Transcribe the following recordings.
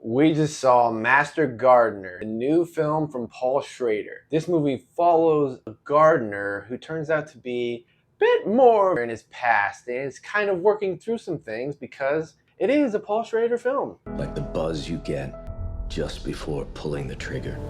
We just saw Master Gardener, a new film from Paul Schrader. This movie follows a gardener who turns out to be a bit more in his past and is kind of working through some things because it is a Paul Schrader film. Like the buzz you get just before pulling the trigger.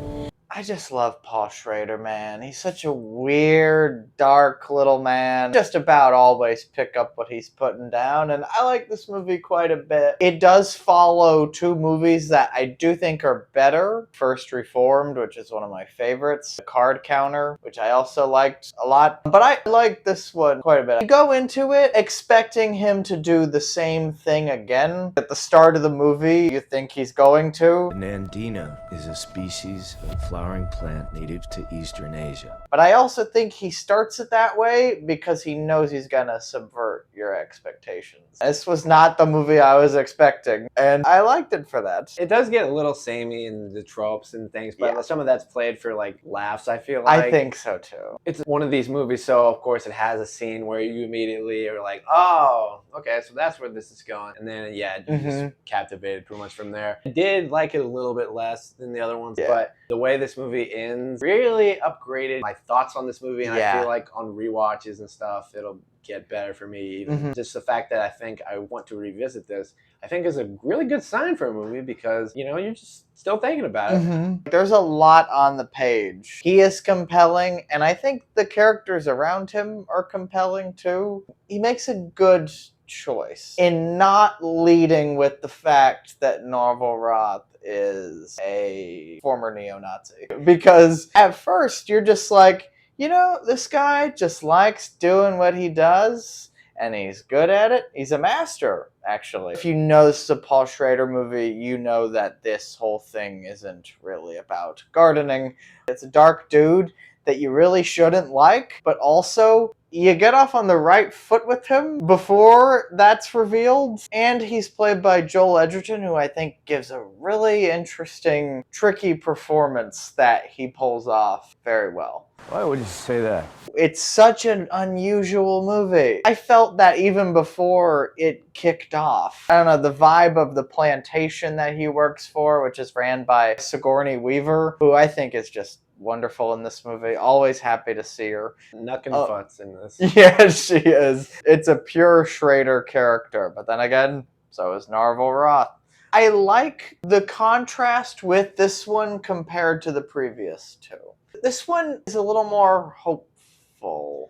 I just love Paul Schrader, man. He's such a weird, dark little man. Just about always pick up what he's putting down, and I like this movie quite a bit. It does follow two movies that I do think are better. First Reformed, which is one of my favorites. The Card Counter, which I also liked a lot. But I like this one quite a bit. You go into it expecting him to do the same thing again. At the start of the movie, you think he's going to. Nandina is a species of flowering plant native to Eastern Asia. But I also think he starts it that way because he knows he's gonna subvert your expectations. This was not the movie I was expecting, and I liked it for that. It does get a little samey in the tropes and things, but Yeah. some of that's played for like laughs, I feel like. I think so too. It's one of these movies, so of course it has a scene where you immediately are like, oh, okay, so that's where this is going. And then, yeah, you're just captivated pretty much from there. I did like it a little bit less than the other ones, but the way this movie ends really upgraded my thoughts on this movie, and I feel like on rewatches and stuff, it'll get better for me. Even just the fact that I think I want to revisit this, I think is a really good sign for a movie because, you know, you're just still thinking about it. There's a lot on the page. He is compelling, and I think the characters around him are compelling too. He makes a good choice in not leading with the fact that Norval Roth is a former neo-Nazi. Because at first you're just like, you know, this guy just likes doing what he does, and he's good at it. He's a master, actually. If you know this is a Paul Schrader movie, you know that this whole thing isn't really about gardening. It's a dark dude that you really shouldn't like, but also you get off on the right foot with him before that's revealed. And he's played by Joel Edgerton, who I think gives a really interesting, tricky performance that he pulls off very well. Why would you say that? It's such an unusual movie. I felt that even before it kicked off. I don't know, the vibe of the plantation that he works for, which is ran by Sigourney Weaver, who I think is just wonderful in this movie. Always happy to see her. Knuckin' Futz in this. Yeah, she is. It's a pure Schrader character, but then again, so is Norval Roth. I like the contrast with this one compared to the previous two. This one is a little more hopeful.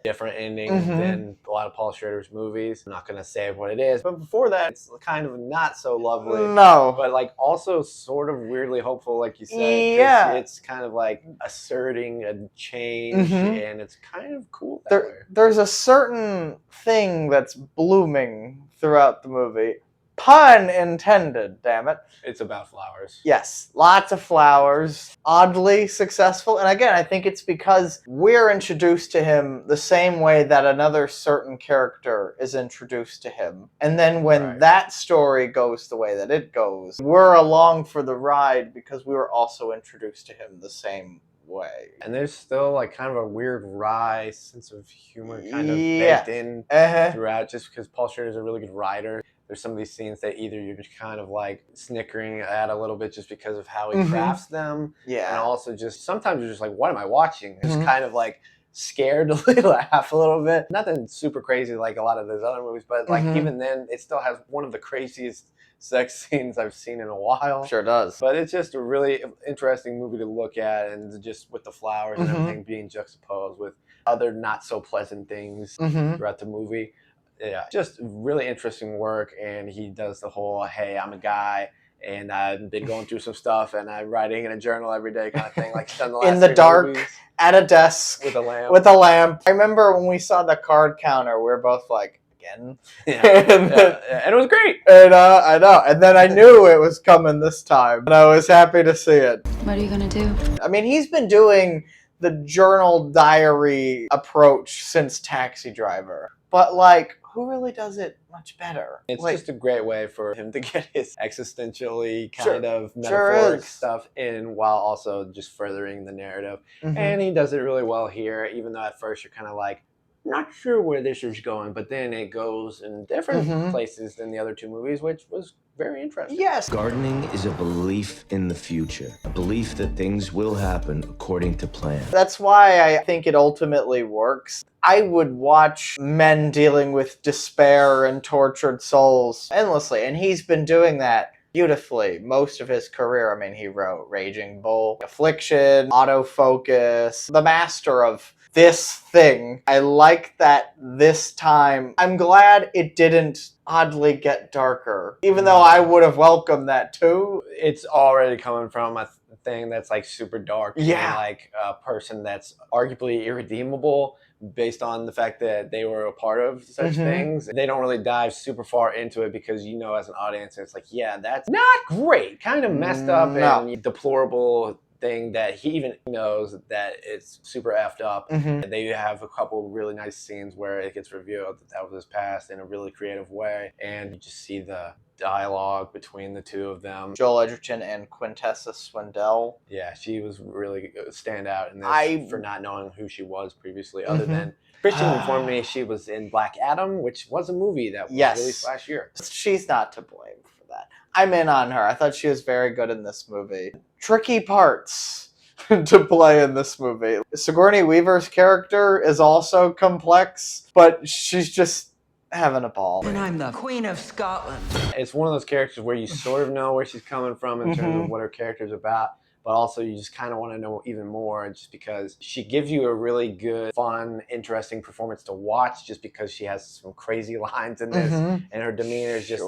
Different ending than a lot of Paul Schrader's movies. I'm not going to say what it is, but before that, it's kind of not so lovely. No. But like also sort of weirdly hopeful, like you said. Yeah. It's kind of like asserting a change, and it's kind of cool that way. There's a certain thing that's blooming throughout the movie. Pun intended, damn it. It's about flowers. Yes, lots of flowers. Oddly successful. And again, I think it's because we're introduced to him the same way that another certain character is introduced to him. And then when that story goes the way that it goes, we're along for the ride because we were also introduced to him the same way. And there's still like kind of a weird wry sense of humor kind of baked in throughout, just because Paul Schrader is a really good writer. There's some of these scenes that either you're just kind of like snickering at a little bit just because of how he crafts them. Yeah. And also just sometimes you're just like, what am I watching? Just kind of like scared to laugh a little bit. Nothing super crazy like a lot of those other movies, but like even then it still has one of the craziest sex scenes I've seen in a while. Sure does. But it's just a really interesting movie to look at, and just with the flowers and everything being juxtaposed with other not so pleasant things throughout the movie. Yeah, just really interesting work, and he does the whole, hey, I'm a guy, and I've been going through some stuff, and I'm writing in a journal every day kind of thing, like he's done the last in the dark, movies. At a desk, with a lamp. With a lamp. I remember when we saw the Card Counter, we were both like, again? Yeah, and it was great. And I know, and then I knew it was coming this time, and I was happy to see it. What are you gonna do? I mean, he's been doing the journal diary approach since Taxi Driver, but like, who really does it much better? It's just a great way for him to get his existentially kind of metaphoric stuff in while also just furthering the narrative. And he does it really well here, even though at first you're kind of like, not sure where this is going, but then it goes in different places than the other two movies, which was very interesting. Yes. Gardening is a belief in the future, a belief that things will happen according to plan. That's why I think it ultimately works. I would watch men dealing with despair and tortured souls endlessly, and he's been doing that beautifully most of his career. I mean, he wrote Raging Bull, Affliction, Autofocus, the master of this thing. I like that this time. I'm glad it didn't oddly get darker, even though I would have welcomed that too. It's already coming from a thing that's like super dark, Yeah. and like a person that's arguably irredeemable based on the fact that they were a part of such things. They don't really dive super far into it because, you know, as an audience, it's like, yeah, that's not great, kind of messed up and deplorable thing that he even knows that it's super effed up. They have a couple really nice scenes where it gets revealed that that was his past in a really creative way, and you just see the dialogue between the two of them. Joel Edgerton and Quintessa Swindell. Yeah, she was really a standout in this for not knowing who she was previously, other than Christian informed me she was in Black Adam, which was a movie that was released last year. She's not to blame for that. I'm in on her. I thought she was very good in this movie. Tricky parts to play in this movie. Sigourney Weaver's character is also complex, but she's just having a ball. And I'm the Queen of Scotland. It's one of those characters where you sort of know where she's coming from in terms of what her character's about, but also you just kind of want to know even more just because she gives you a really good, fun, interesting performance to watch just because she has some crazy lines in this, and her demeanor is just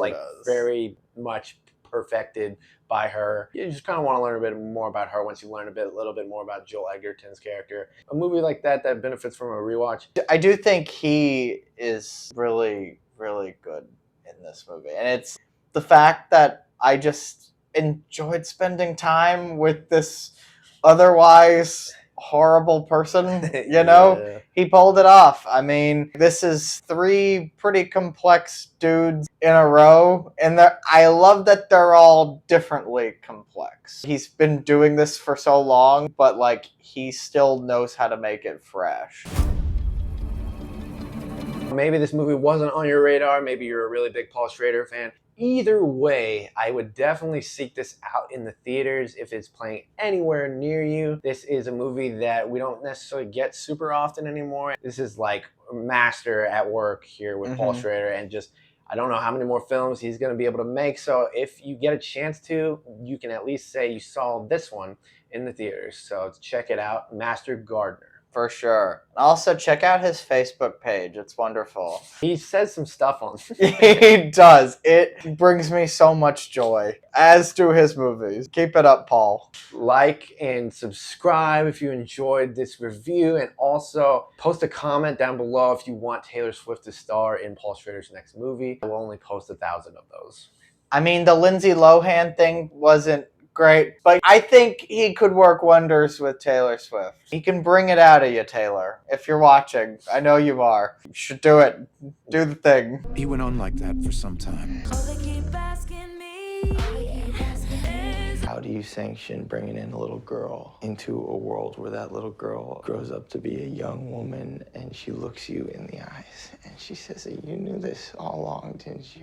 very much perfected by her. You just kind of want to learn a bit more about her once you learn a little bit more about Joel Edgerton's character. A movie like that benefits from a rewatch. I do think he is really, really good in this movie. And it's the fact that I just enjoyed spending time with this otherwise horrible person, you know? He pulled it off. I mean, this is 3 pretty complex dudes in a row, and I love that they're all differently complex. He's been doing this for so long, but like he still knows how to make it fresh. Maybe this movie wasn't on your radar. Maybe you're a really big Paul Schrader fan. Either way, I would definitely seek this out in the theaters if it's playing anywhere near you. This is a movie that we don't necessarily get super often anymore. This is like a master at work here with Paul Schrader, and just, I don't know how many more films he's going to be able to make. So if you get a chance to, you can at least say you saw this one in the theaters. So check it out, Master Gardener. For sure. Also, check out his Facebook page. It's wonderful. He says some stuff on He does. It brings me so much joy, as do his movies. Keep it up, Paul. Like and subscribe if you enjoyed this review, and also post a comment down below if you want Taylor Swift to star in Paul Schrader's next movie. I will only post 1,000 of those. I mean, the Lindsay Lohan thing wasn't great, but I think he could work wonders with Taylor Swift. He can bring it out of you, Taylor. If you're watching, I know you are. You should do it. Do the thing. He went on like that for some time. How do you sanction bringing in a little girl into a world where that little girl grows up to be a young woman and she looks you in the eyes and she says that you knew this all along, didn't you?